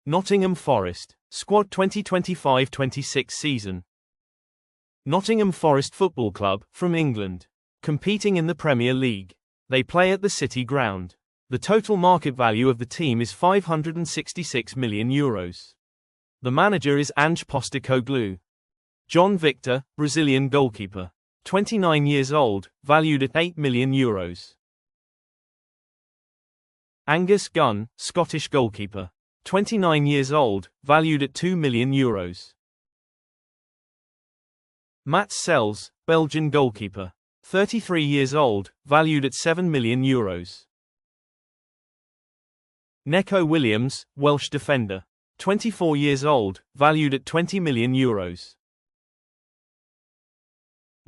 Nottingham Forest, squad 2025-26 season. Nottingham Forest Football Club, from England. Competing in the Premier League. They play at the City Ground. The total market value of the team is €566 million. The manager is Ange Postecoglou. John Victor, Brazilian goalkeeper. 29 years old, valued at €8 million. Angus Gunn, Scottish goalkeeper. 29 years old, valued at €2 million. Matt Sells, Belgian goalkeeper. 33 years old, valued at €7 million. Neco Williams, Welsh defender. 24 years old, valued at €20 million.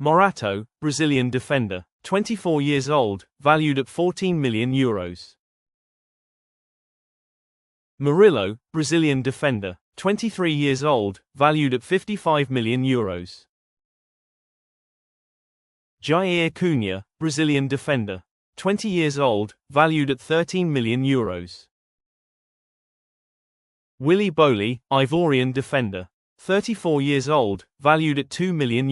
Morato, Brazilian defender. 24 years old, valued at €14 million. Murillo, Brazilian defender. 23 years old, valued at €55 million. Jair Cunha, Brazilian defender. 20 years old, valued at €13 million. Willy Boley, Ivorian defender. 34 years old, valued at €2 million.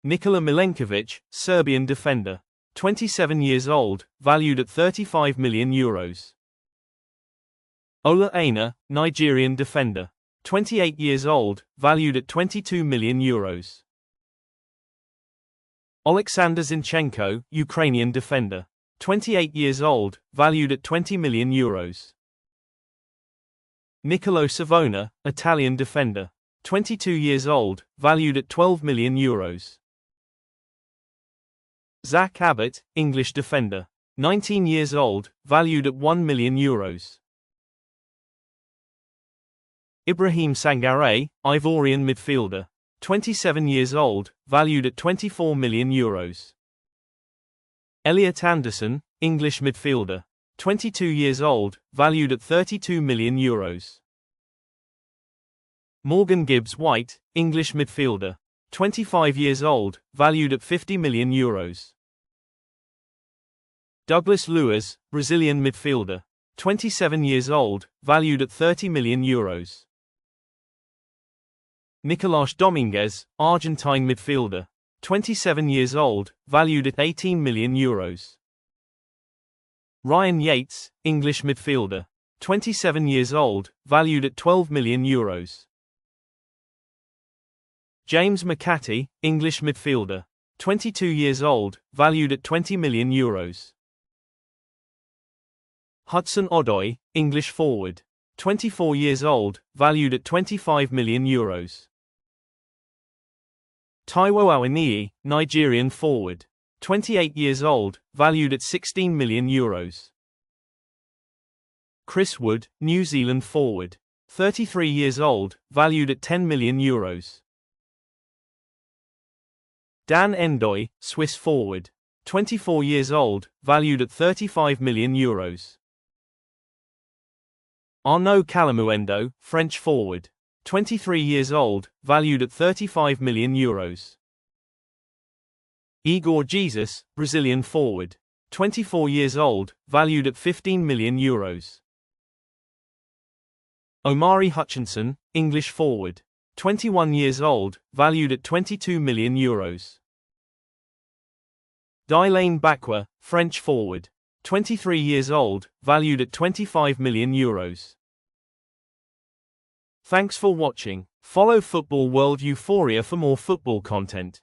Nikola Milenkovic, Serbian defender. 27 years old, valued at €35 million. Ola Aina, Nigerian defender. 28 years old, valued at €22 million. Oleksandr Zinchenko, Ukrainian defender. 28 years old, valued at €20 million. Niccolò Savona, Italian defender. 22 years old, valued at €12 million. Zach Abbott, English defender. 19 years old, valued at €1 million. Ibrahim Sangare, Ivorian midfielder. 27 years old, valued at €24 million. Elliot Anderson, English midfielder. 22 years old, valued at €32 million. Morgan Gibbs White, English midfielder. 25 years old, valued at €50 million. Douglas Luiz, Brazilian midfielder. 27 years old, valued at €30 million. Nicolás Dominguez, Argentine midfielder. 27 years old, valued at €18 million. Ryan Yates, English midfielder. 27 years old, valued at €12 million. James McCarthy, English midfielder. 22 years old, valued at €20 million. Hudson Odoi, English forward. 24 years old, valued at €25 million. Taiwo Awoniyi, Nigerian forward. 28 years old, valued at €16 million. Chris Wood, New Zealand forward. 33 years old, valued at €10 million. Dan Endoi, Swiss forward. 24 years old, valued at €35 million. Arnaud Calamuendo, French forward. 23 years old, valued at €35 million. Igor Jesus, Brazilian forward. 24 years old, valued at €15 million. Omari Hutchinson, English forward. 21 years old, valued at €22 million. Dylan Bakwa, French forward. 23 years old, valued at €25 million. Thanks for watching. Follow Football World Euphoria for more football content.